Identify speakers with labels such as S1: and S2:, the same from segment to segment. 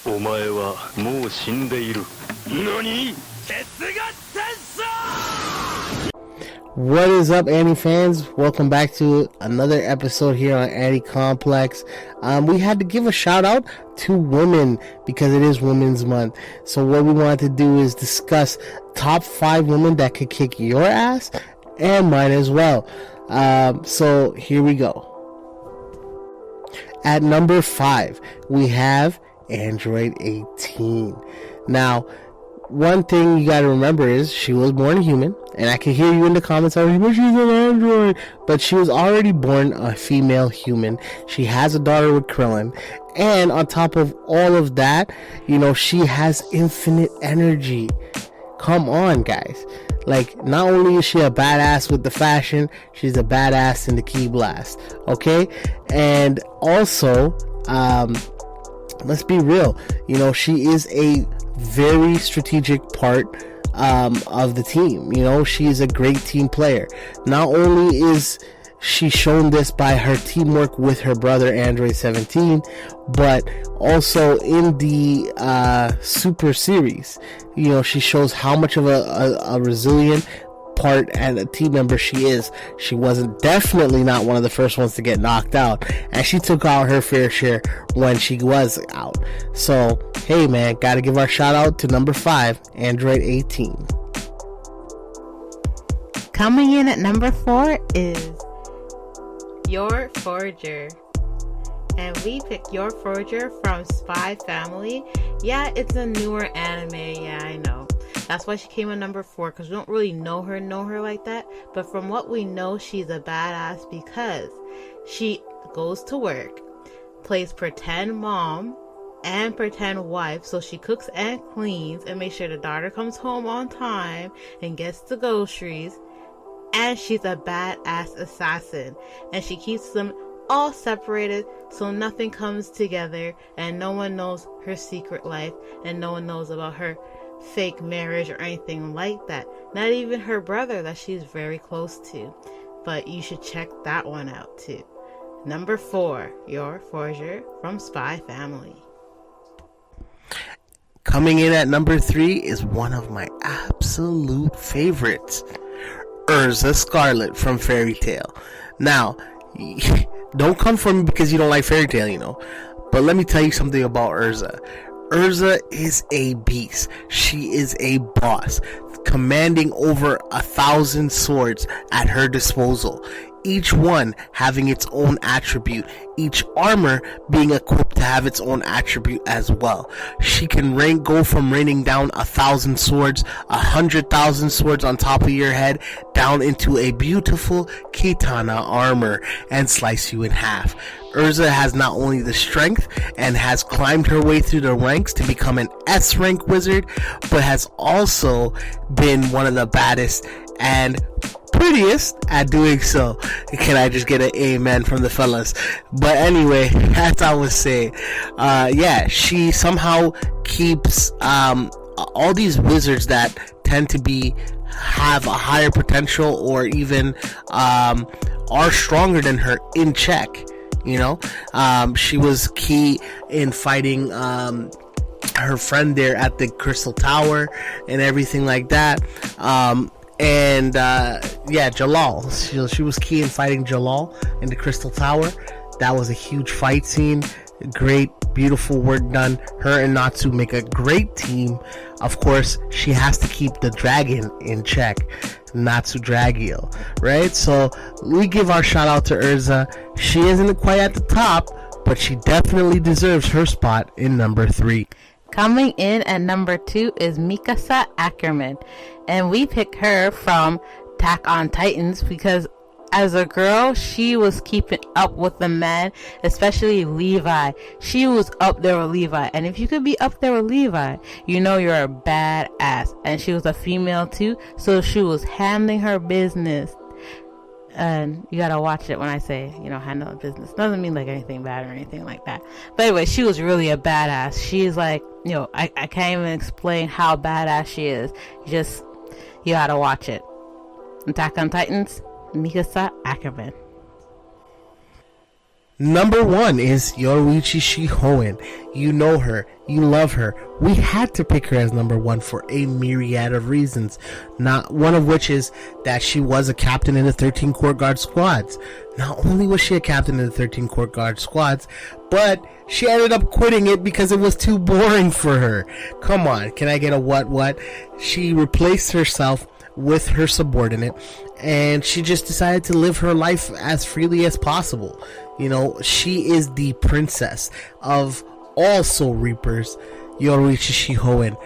S1: お前はもう死んでいる。何？哲学戦争!
S2: What is up, Annie fans? Welcome back to another episode here on Annie Complex. We had to give a shout out to women because it is Women's Month. So what we wanted to do is discuss top 5 women that could kick your ass and mine as well. So here we go. At number 5, we have Android 18. Now, one thing you gotta remember is she was born human, and I can hear you in the comments already, but she's an android. But she was already born a female human. She has a daughter with Krillin, and on top of all of that, you know, she has infinite energy. Come on, guys. Like, not only is she a badass with the fashion, she's a badass in the ki blast, okay? And also, let's be real, you know, she is a very strategic part of the team. You know, she is a great team player. Not only is she shown this by her teamwork with her brother Android 17, but also in the Super Series, you know, she shows how much of a resilient part and a team member she is. She wasn't definitely not one of the first ones to get knocked out, and she took out her fair share when she was out. So hey man, gotta give our shout out to number 5, Android 18.
S3: Coming in at number 4 is Your Forger. And we picked Your Forger from Spy Family. Yeah, it's a newer anime, yeah, I know. That's why she came in number 4, because we don't really know her like that. But from what we know, she's a badass because she goes to work, plays pretend mom and pretend wife, so she cooks and cleans and makes sure the daughter comes home on time and gets the groceries. And she's a badass assassin, and she keeps them all separated so nothing comes together and no one knows her secret life and no one knows about her fake marriage or anything like that. Not even her brother that she's very close to. But you should check that one out too. Number 4, Your Forger from Spy Family.
S2: Coming in at number 3 is one of my absolute favorites, Urza Scarlet from Fairy Tail. Now, don't come for me because you don't like Fairy Tail, you know, but let me tell you something about Urza. Urza is a beast. She is a boss, commanding over 1,000 swords at her disposal, each one having its own attribute, each armor being equipped to have its own attribute as well. She can go from raining down 1,000 swords, 100,000 swords on top of your head, down into a beautiful katana armor and slice you in half. Urza has not only the strength and has climbed her way through the ranks to become an S rank wizard, but has also been one of the baddest and prettiest at doing so. Can I just get an amen from the fellas? But anyway, as I was saying, yeah, she somehow keeps all these wizards that tend to have a higher potential or even are stronger than her in check. You know, she was key in fighting her friend there at the Crystal Tower and everything like that. Yeah, Jalal. She was key in fighting Jalal in the Crystal Tower. That was a huge fight scene. Great, beautiful work done. Her and Natsu make a great team. Of course, she has to keep the dragon in check, Natsu Dragio, right? So we give our shout out to Urza. She isn't quite at the top, but she definitely deserves her spot in number 3.
S3: Coming in at number 2 is Mikasa Ackerman, and we pick her from Attack on Titans because as a girl, she was keeping up with the men, especially Levi. She was up there with Levi, and if you could be up there with Levi, you know you're a badass. And she was a female too, so she was handling her business. And you gotta watch it when I say, you know, handle business. Doesn't mean like anything bad or anything like that. But anyway, she was really a badass. She's like, you know, I can't even explain how badass she is. You gotta watch it. Attack on Titans, Mikasa Ackerman.
S2: Number 1 is Yoruichi Shihoen. You know her. You love her. We had to pick her as number 1 for a myriad of reasons. Not one of which is that she was a captain in the 13 Court Guard squads. Not only was she a captain in the 13 Court Guard squads, but she ended up quitting it because it was too boring for her. Come on, can I get a what? She replaced herself with her subordinate, and she just decided to live her life as freely as possible. You know, she is the princess of all Soul Reapers, Yoruichi Shihoen.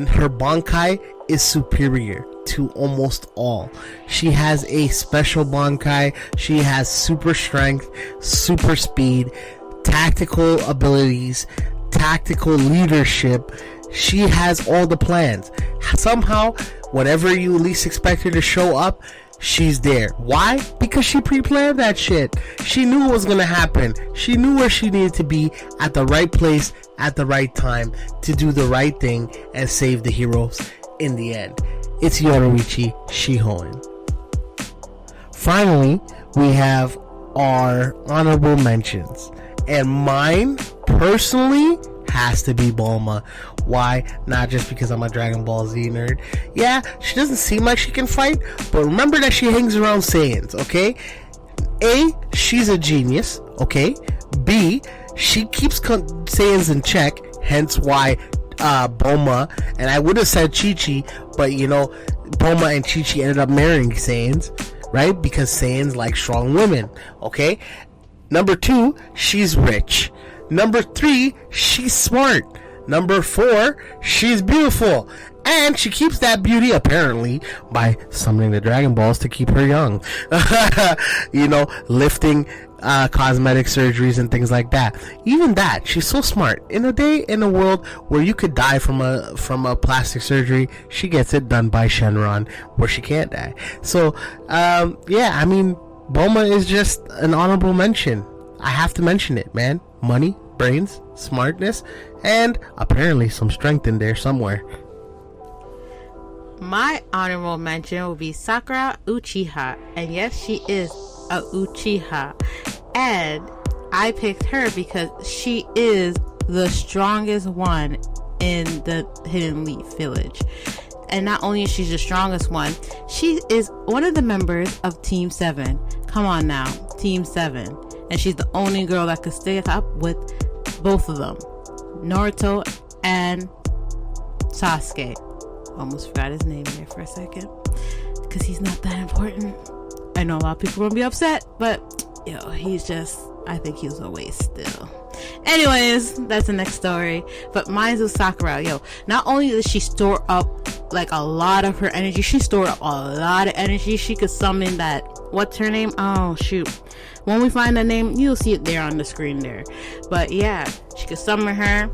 S2: Her Bankai is superior to almost all. She has a special Bankai. She has super strength, super speed, tactical abilities, tactical leadership. She has all the plans. Somehow, whenever you least expect her to show up, she's there. Why? Because she pre-planned that shit. She knew what was gonna happen. She knew where she needed to be at the right place at the right time to do the right thing and save the heroes in the end. It's Yoruichi Shihoen. Finally, we have our honorable mentions, and mine personally has to be Bulma. Why? Not just because I'm a Dragon Ball Z nerd. Yeah, she doesn't seem like she can fight, but remember that she hangs around Saiyans, okay? A, she's a genius, okay? B, she keeps Saiyans in check, hence why Bulma, and I would have said Chi-Chi, but you know, Bulma and Chi-Chi ended up marrying Saiyans, right? Because Saiyans like strong women, okay? Number 2, she's rich. Number 3, she's smart. Number 4, she's beautiful. And she keeps that beauty, apparently, by summoning the Dragon Balls to keep her young. You know, lifting cosmetic surgeries and things like that. Even that, she's so smart. In a world where you could die from a plastic surgery, she gets it done by Shenron, where she can't die. So, yeah, I mean, Bulma is just an honorable mention. I have to mention it, man. Money, brains, smartness, and apparently some strength in there somewhere.
S3: My honorable mention will be Sakura Uchiha. And yes, she is a Uchiha. And I picked her because she is the strongest one in the Hidden Leaf Village. And not only is she the strongest one, she is one of the members of Team 7. Come on now, Team 7. And she's the only girl that could stick up with both of them, Naruto and Sasuke. Almost forgot his name there for a second, because he's not that important. I know a lot of people are gonna be upset, but yo, he's just, I think he's a waste still. Anyways, that's the next story. But mine's with Sakura. Yo, not only does she store up like a lot of her energy, she stored up a lot of energy. She could summon that, what's her name? Oh shoot, when we find the name, you'll see it there on the screen there. But yeah, she could summon her.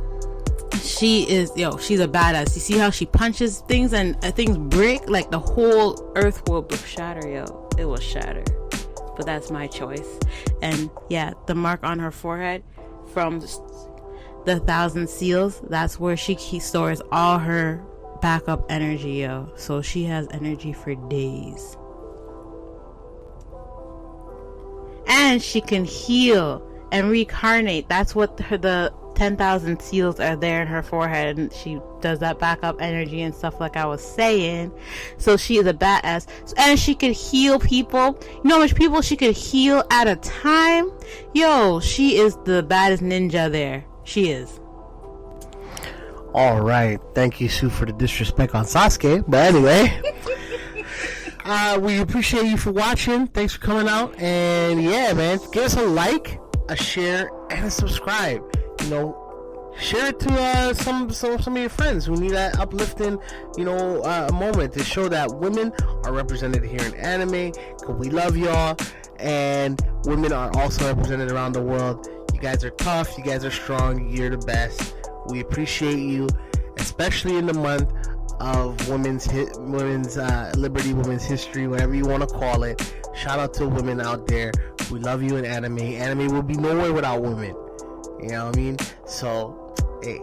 S3: She is, she's a badass. You see how she punches things and things break? Like the whole earth will shatter, it will shatter. But that's my choice. And yeah, the mark on her forehead from the 1,000 seals, that's where she stores all her backup energy, so she has energy for days. And she can heal and reincarnate. That's what the 10,000 seals are there in her forehead, and she does that backup energy and stuff like I was saying. So she is a badass, and she could heal people. You know how much people she could heal at a time? She is the baddest ninja there. She is.
S2: Alright, thank you, Sue, for the disrespect on Sasuke. But anyway, we appreciate you for watching. Thanks for coming out. And yeah, man, give us a like, a share, and a subscribe. Share it to some of your friends who need that uplifting, moment to show that women are represented here in anime. Cause we love y'all, and women are also represented around the world. You guys are tough. You guys are strong. You're the best. We appreciate you, especially in the month of women's liberty, women's history, whatever you want to call it. Shout out to women out there. We love you in anime. Anime will be nowhere without women. You know what I mean? So, hey,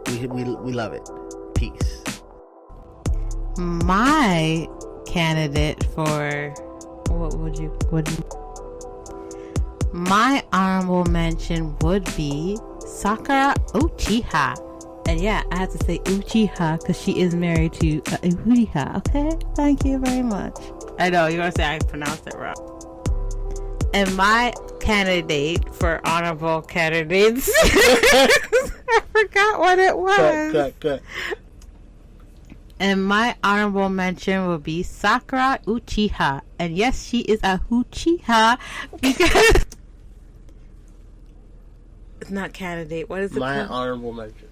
S2: we love it. Peace.
S3: My candidate for My honorable mention would be Sakura Uchiha. And yeah, I have to say Uchiha because she is married to Uchiha. Okay? Thank you very much. I know, you're going to say I pronounced it wrong. And my candidate for honorable candidates, I forgot what it was.
S2: Cut.
S3: And my honorable mention will be Sakura Uchiha. And yes, she is a Uchiha because... It's not candidate. What is it
S2: My
S3: called?
S2: honorable mention.